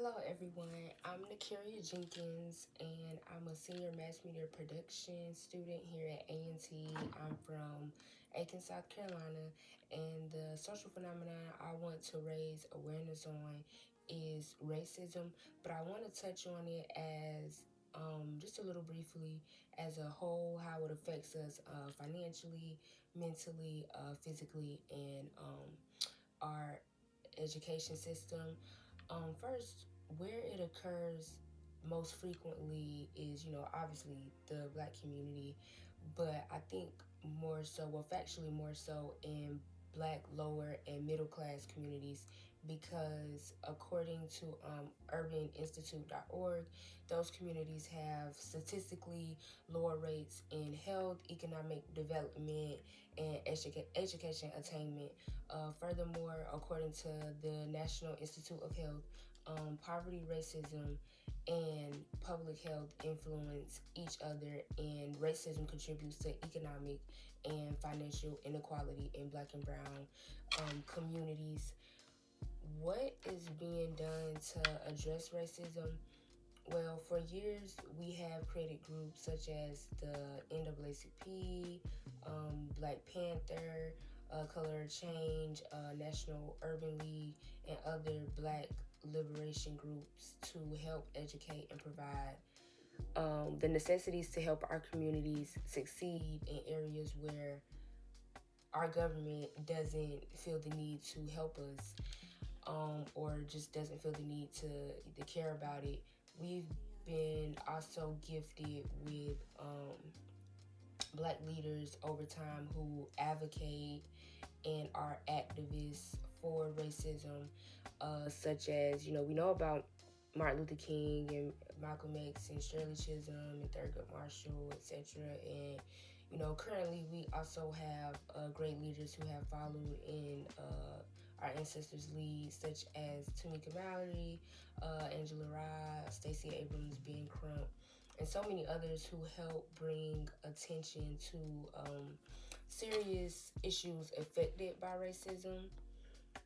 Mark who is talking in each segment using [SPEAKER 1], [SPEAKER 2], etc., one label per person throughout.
[SPEAKER 1] Hello everyone, I'm Nakaria Jenkins and I'm a senior mass media production student here at A&T. I'm from Aiken, South Carolina, and the social phenomenon I want to raise awareness on is racism, but I want to touch on it as just a little briefly as a whole, how it affects us financially, mentally, physically, and our education system. First, where it occurs most frequently is, obviously the Black community, but I think more so, well, factually more so in Black lower and middle class communities, because according to urbaninstitute.org, those communities have statistically lower rates in health, economic development, and education attainment. Furthermore, according to the National Institute of Health, poverty, racism, and public health influence each other, and racism contributes to economic and financial inequality in Black and Brown communities. What is being done to address racism? Well, for years, we have created groups such as the NAACP, Black Panther, Color Change, National Urban League, and other Black liberation groups to help educate and provide the necessities to help our communities succeed in areas where our government doesn't feel the need to help us, or just doesn't feel the need to care about it. We've been also gifted with Black leaders over time who advocate and are activists for racism, such as, we know about Martin Luther King and Malcolm X and Shirley Chisholm and Thurgood Marshall, etc. And currently we also have great leaders who have followed in our ancestors' lead, such as Tamika Mallory, Angela Rye, Stacey Abrams, Ben Crump, and so many others who help bring attention to serious issues affected by racism.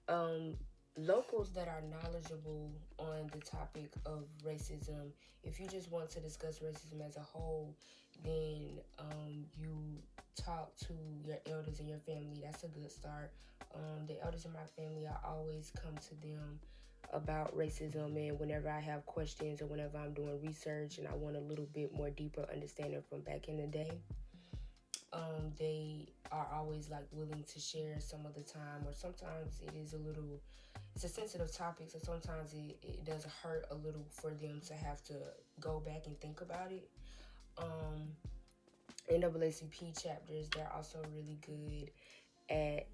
[SPEAKER 1] Um, Locals that are knowledgeable on the topic of racism, if you just want to discuss racism as a whole, then you talk to your elders in your family. That's a good start. The elders in my family, I always come to them about racism, and whenever I have questions or whenever I'm doing research and I want a little bit more deeper understanding from back in the day, they are always like willing to share some of the time, or sometimes it's a sensitive topic, so sometimes it does hurt a little for them to have to go back and think about it. NAACP chapters, they're also really good at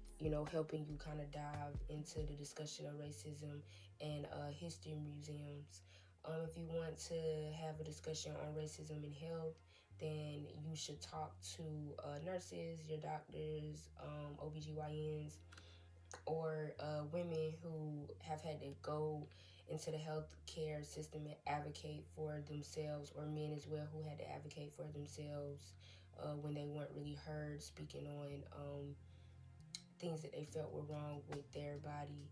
[SPEAKER 1] helping you kind of dive into the discussion of racism, and history museums. If you want to have a discussion on racism in health, then you should talk to nurses, your doctors, OBGYNs, or women who have had to go into the healthcare system and advocate for themselves, or men as well who had to advocate for themselves when they weren't really heard, speaking on things that they felt were wrong with their body.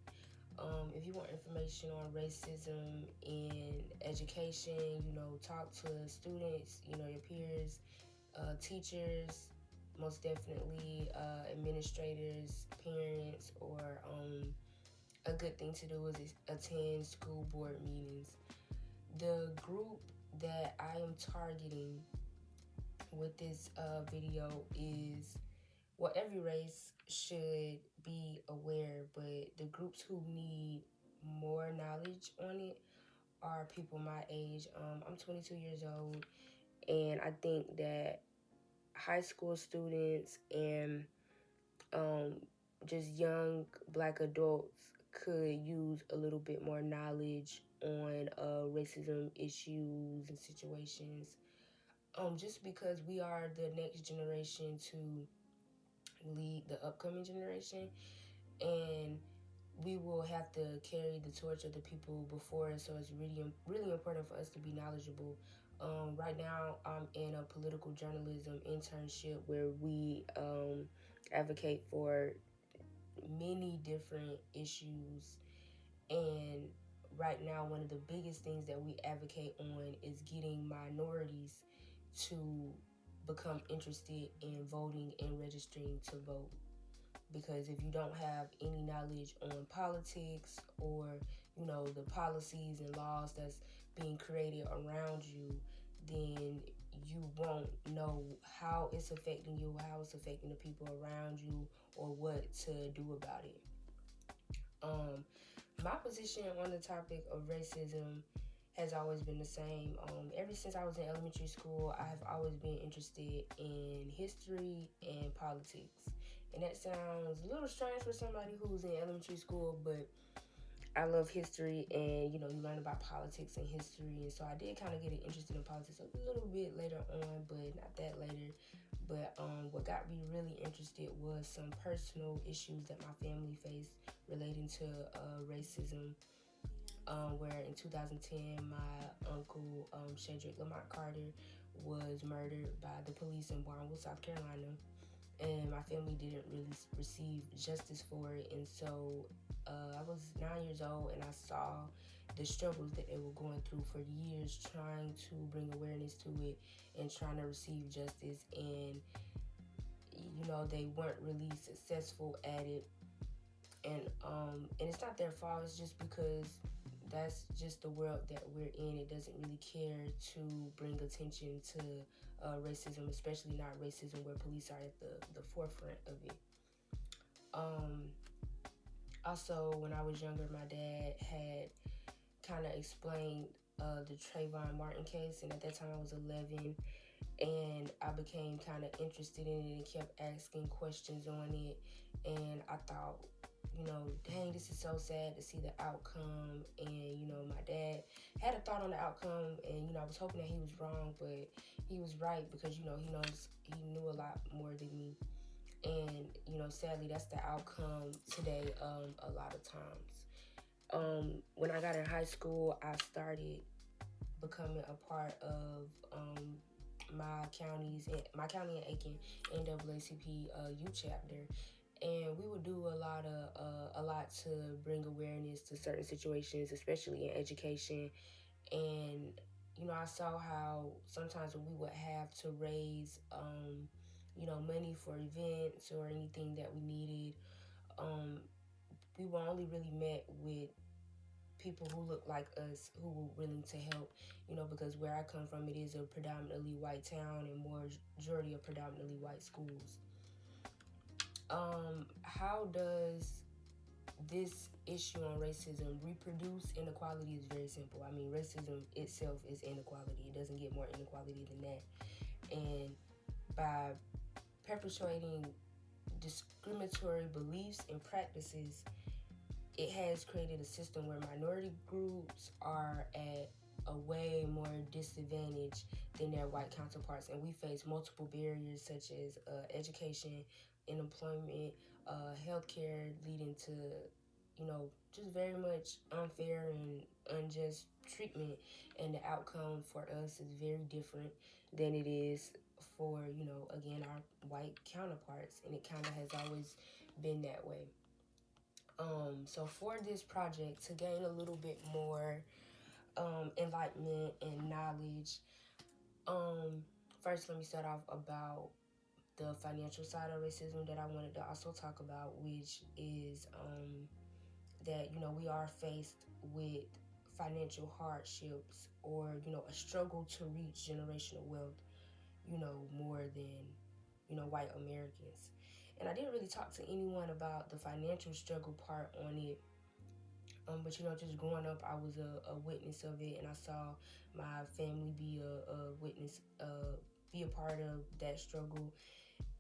[SPEAKER 1] If you want information on racism in education, talk to students, your peers, teachers, most definitely administrators, parents, or a good thing to do is attend school board meetings. The group that I am targeting with this video is, well, every race should be aware, but the groups who need more knowledge on it are people my age. I'm 22 years old, and I think that high school students and just young Black adults could use a little bit more knowledge on racism issues and situations. Just because we are the next generation to lead the upcoming generation, and we will have to carry the torch of the people before us. So it's really, really important for us to be knowledgeable. Right now, I'm in a political journalism internship where we advocate for many different issues, and right now, one of the biggest things that we advocate on is getting minorities to become interested in voting and registering to vote. Because if you don't have any knowledge on politics or, the policies and laws that's being created around you, then you won't know how it's affecting you, how it's affecting the people around you, or what to do about it. My position on the topic of racism has always been the same. Ever since I was in elementary school, I have always been interested in history and politics. And that sounds a little strange for somebody who's in elementary school, but I love history, and you learn about politics and history. And so I did kind of get interested in politics a little bit later on, but not that later. But what got me really interested was some personal issues that my family faced relating to racism. Where in 2010, my uncle, Shedrick Lamont Carter, was murdered by the police in Barnwell, South Carolina. And my family didn't really receive justice for it. And so I was 9 years old, and I saw the struggles that they were going through for years, trying to bring awareness to it and trying to receive justice. And, they weren't really successful at it. And it's not their fault. It's just because that's just the world that we're in. It doesn't really care to bring attention to racism, especially not racism where police are at the forefront of it. Also, when I was younger, my dad had kind of explained the Trayvon Martin case, and at that time I was 11, and I became kind of interested in it and kept asking questions on it. And I thought, dang, this is so sad to see the outcome. And, my dad had a thought on the outcome, and, I was hoping that he was wrong, but he was right because, he knew a lot more than me. And, sadly, that's the outcome today a lot of times. When I got in high school, I started becoming a part of my county in Aiken NAACP youth chapter. And we would do a lot to bring awareness to certain situations, especially in education. And I saw how sometimes when we would have to raise money for events or anything that we needed, we were only really met with people who look like us, who were willing to help, because where I come from, it is a predominantly white town and majority of predominantly white schools. How does this issue on racism reproduce inequality? Is very simple. I mean, racism itself is inequality. It doesn't get more inequality than that. And by perpetuating discriminatory beliefs and practices, it has created a system where minority groups are at a way more disadvantage than their white counterparts, and we face multiple barriers such as education, unemployment, healthcare, leading to just very much unfair and unjust treatment. And the outcome for us is very different than it is for again, our white counterparts, and it kind of has always been that way. So for this project, to gain a little bit more enlightenment and knowledge, first let me start off about the financial side of racism that I wanted to also talk about, which is that we are faced with financial hardships, or a struggle to reach generational wealth, more than white Americans. And I didn't really talk to anyone about the financial struggle part on it. But just growing up, I was a witness of it, and I saw my family be a witness, be a part of that struggle.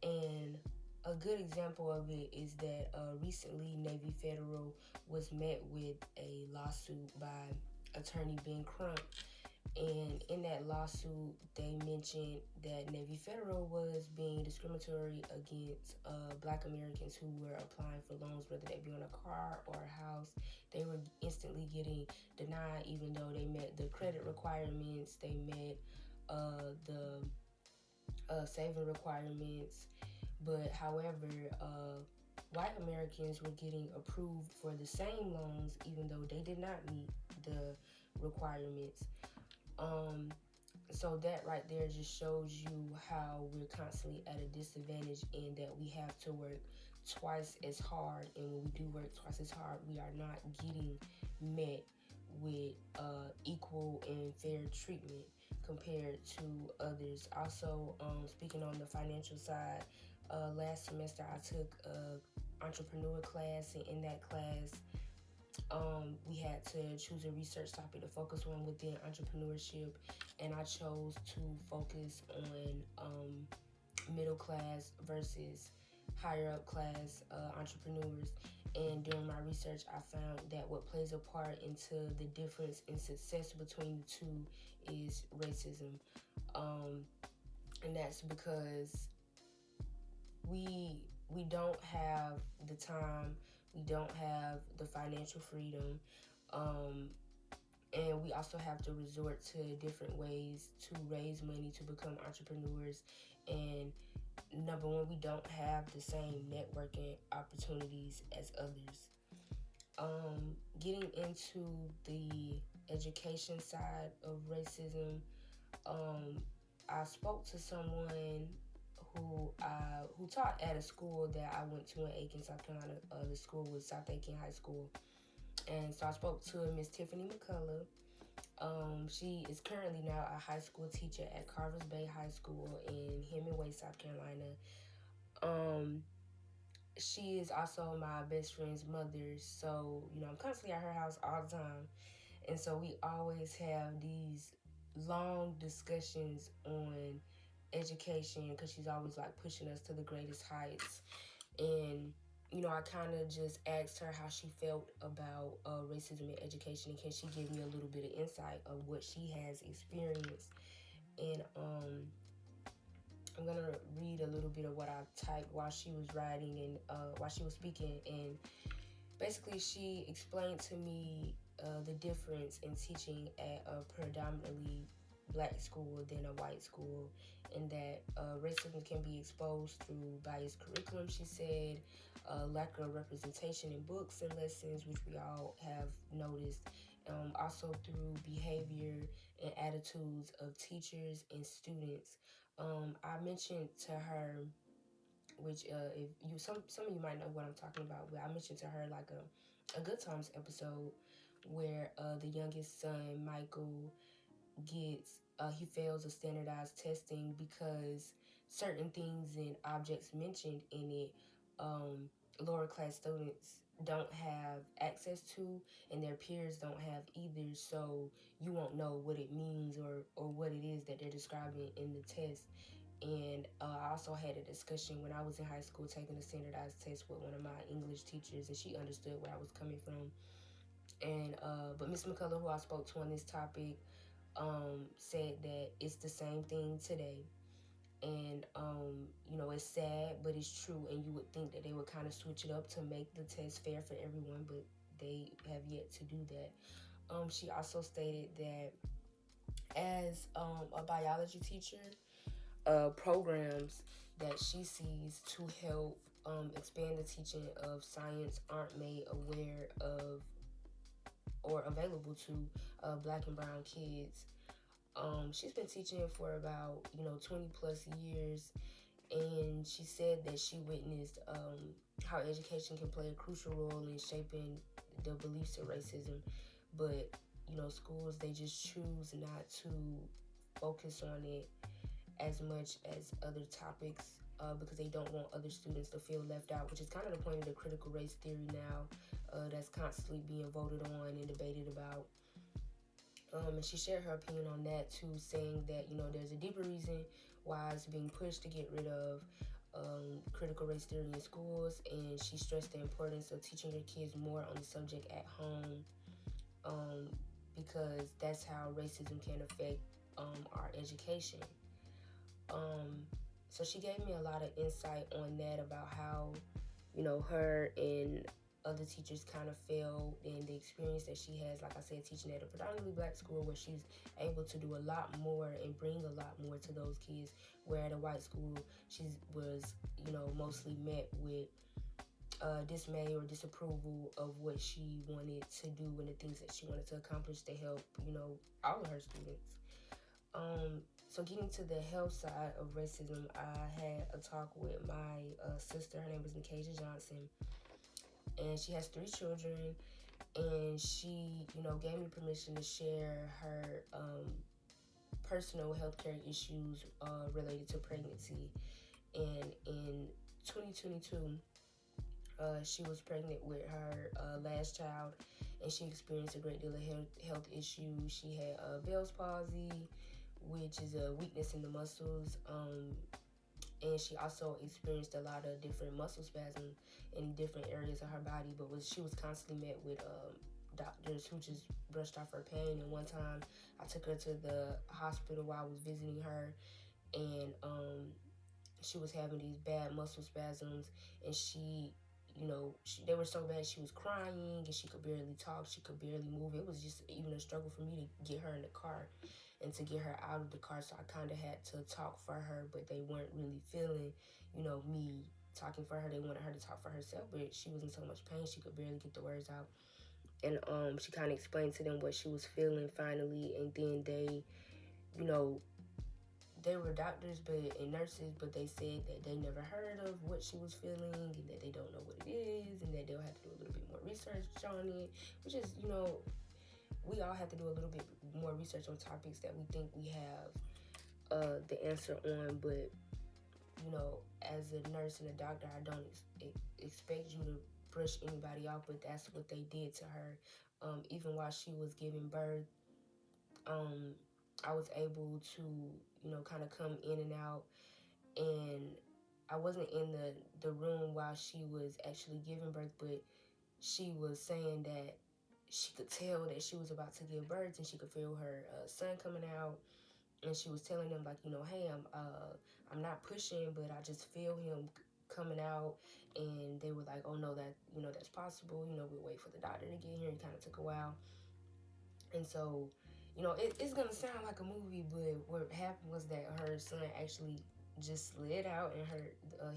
[SPEAKER 1] And a good example of it is that recently Navy Federal was met with a lawsuit by attorney Ben Crump. And in that lawsuit, they mentioned that Navy Federal was being discriminatory against Black Americans who were applying for loans, whether they be on a car or a house. They were instantly getting denied, even though they met the credit requirements, they met the saving requirements. But however, white Americans were getting approved for the same loans, even though they did not meet the requirements. So that right there just shows you how we're constantly at a disadvantage, and that we have to work twice as hard. And when we do work twice as hard, we are not getting met with equal and fair treatment compared to others. Also, speaking on the financial side, last semester I took a entrepreneur class, and in that class, we had to choose a research topic to focus on within entrepreneurship, and I chose to focus on middle class versus higher up class entrepreneurs. And during my research, I found that what plays a part into the difference in success between the two is racism. And that's because we don't have the time, we don't have the financial freedom, and we also have to resort to different ways to raise money to become entrepreneurs. And number one, we don't have the same networking opportunities as others. Getting into the education side of racism, I spoke to someone who taught at a school that I went to in Aiken, South Carolina. The school was South Aiken High School, and so I spoke to Miss Tiffany McCullough. She is currently now a high school teacher at Carvers Bay High School in Hemingway, South Carolina. She is also my best friend's mother, so I'm constantly at her house all the time, and so we always have these long discussions on education, because she's always like pushing us to the greatest heights. And I kind of just asked her how she felt about racism in education, and can she give me a little bit of insight of what she has experienced. And I'm gonna read a little bit of what I typed while she was writing and while she was speaking. And basically, she explained to me the difference in teaching at a predominantly black school than a white school, and that racism can be exposed through biased curriculum, she said, lack of representation in books and lessons, which we all have noticed, also through behavior and attitudes of teachers and students. I mentioned to her, which if you some of you might know what I'm talking about, but I mentioned to her like a Good Times episode where the youngest son, Michael, he fails a standardized testing because certain things and objects mentioned in it, lower class students don't have access to, and their peers don't have either, so you won't know what it means or what it is that they're describing in the test. And I also had a discussion when I was in high school taking a standardized test with one of my English teachers, and she understood where I was coming from. And but Miss McCullough, who I spoke to on this topic, said that it's the same thing today. And it's sad, but it's true. And you would think that they would kind of switch it up to make the test fair for everyone, but they have yet to do that. She also stated that as a biology teacher, programs that she sees to help expand the teaching of science aren't made aware of or available to black and brown kids. She's been teaching for about 20 plus years, and she said that she witnessed how education can play a crucial role in shaping the beliefs of racism, but schools, they just choose not to focus on it as much as other topics, because they don't want other students to feel left out, which is kind of the point of the critical race theory now, that's constantly being voted on and debated about. And she shared her opinion on that too, saying that there's a deeper reason why it's being pushed to get rid of critical race theory in schools, and she stressed the importance of teaching your kids more on the subject at home, because that's how racism can affect our education. So she gave me a lot of insight on that, about how her and other teachers kind of failed, and the experience that she has, like I said, teaching at a predominantly black school where she's able to do a lot more and bring a lot more to those kids, where at a white school she was mostly met with dismay or disapproval of what she wanted to do and the things that she wanted to accomplish to help, all of her students. So getting to the health side of racism, I had a talk with my sister. Her name is Nikasia Johnson, and she has 3 children. And she, gave me permission to share her personal healthcare issues related to pregnancy. And in 2022, she was pregnant with her last child, and she experienced a great deal of health issues. She had Bell's palsy, which is a weakness in the muscles, and she also experienced a lot of different muscle spasms in different areas of her body. But she was constantly met with doctors who just brushed off her pain. And one time, I took her to the hospital while I was visiting her, and she was having these bad muscle spasms, and they were so bad she was crying, and she could barely talk, she could barely move. It was just even a struggle for me to get her in the car and to get her out of the car. So I kind of had to talk for her, but they weren't really feeling, me talking for her. They wanted her to talk for herself, but she was in so much pain she could barely get the words out. And she kind of explained to them what she was feeling finally, and then they were doctors and nurses, but they said that they never heard of what she was feeling, and that they don't know what it is, and that they'll have to do a little bit more research on it, which is, we all have to do a little bit more research on topics that we think we have the answer on. But, as a nurse and a doctor, I don't expect you to brush anybody off, but that's what they did to her. Even while she was giving birth, I was able to, kind of come in and out, and I wasn't in the room while she was actually giving birth, but she was saying that she could tell that she was about to give birth, and she could feel her son coming out, and she was telling them, like, hey, I'm not pushing, but I just feel him coming out. And they were like, oh no, that's possible, we'll wait for the doctor to get here. It kind of took a while. And so, it's gonna sound like a movie, but what happened was that her son actually just slid out, and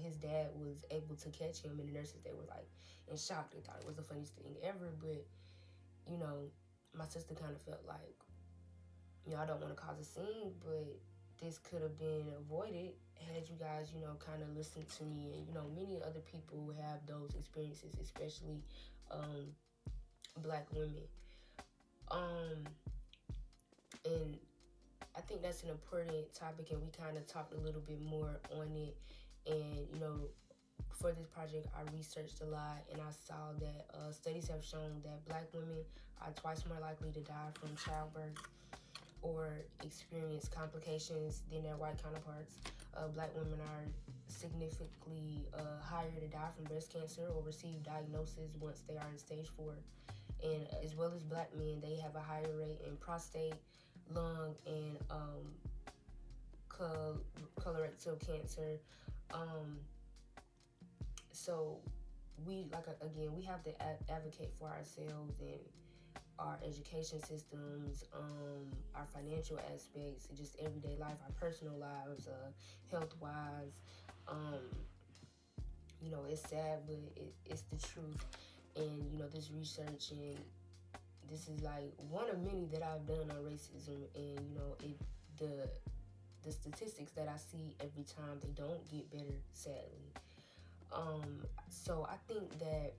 [SPEAKER 1] his dad was able to catch him, and the nurses, they were like in shock. They thought it was the funniest thing ever. But my sister kind of felt like, I don't want to cause a scene, but this could have been avoided had you guys, kind of listened to me. And, many other people have those experiences, especially Black women. And I think that's an important topic, and we kind of talked a little bit more on it. And, for this project, I researched a lot, and I saw that studies have shown that Black women are twice more likely to die from childbirth or experience complications than their white counterparts. Black women are significantly higher to die from breast cancer or receive diagnosis once they are in stage 4. And as well as Black men, they have a higher rate in prostate, lung, and colorectal cancer. So we have to advocate for ourselves and our education systems, our financial aspects, and just everyday life, our personal lives, health-wise. It's sad, but it's the truth. And, this research, and this is like one of many that I've done on racism. And, the statistics that I see every time, they don't get better, sadly. So I think that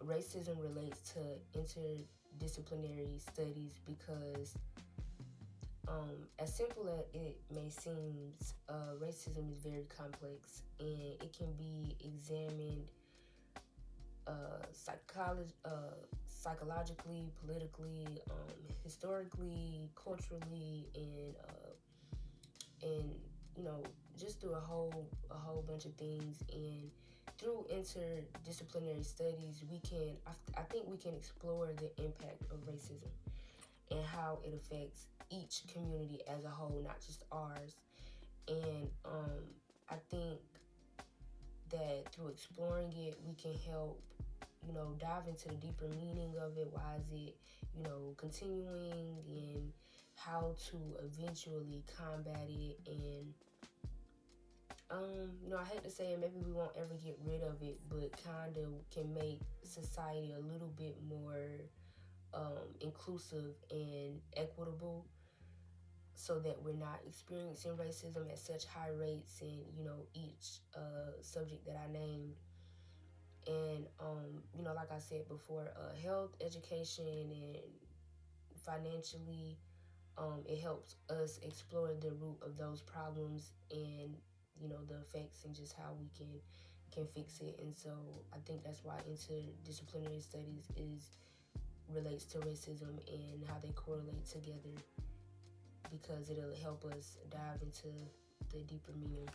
[SPEAKER 1] racism relates to interdisciplinary studies because, as simple as it may seem, racism is very complex, and it can be examined psychologically, politically, historically, culturally, and just through a whole bunch of things. And through interdisciplinary studies, I think we can explore the impact of racism and how it affects each community as a whole, not just ours. And I think that through exploring it, we can help, dive into the deeper meaning of it. Why is it, continuing, and how to eventually combat it, and I hate to say it, maybe we won't ever get rid of it, but kind of can make society a little bit more inclusive and equitable, so that we're not experiencing racism at such high rates in, each subject that I named. And, like I said before, health, education, and financially, it helps us explore the root of those problems and, the effects and just how we can fix it. And so I think that's why interdisciplinary studies relates to racism and how they correlate together, because it'll help us dive into the deeper meaning.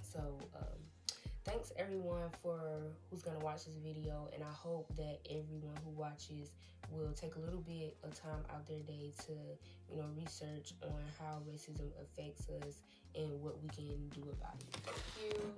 [SPEAKER 1] So thanks everyone for who's gonna watch this video, and I hope that everyone who watches will take a little bit of time out their day to research on how racism affects us and what we can do about it. Thank you.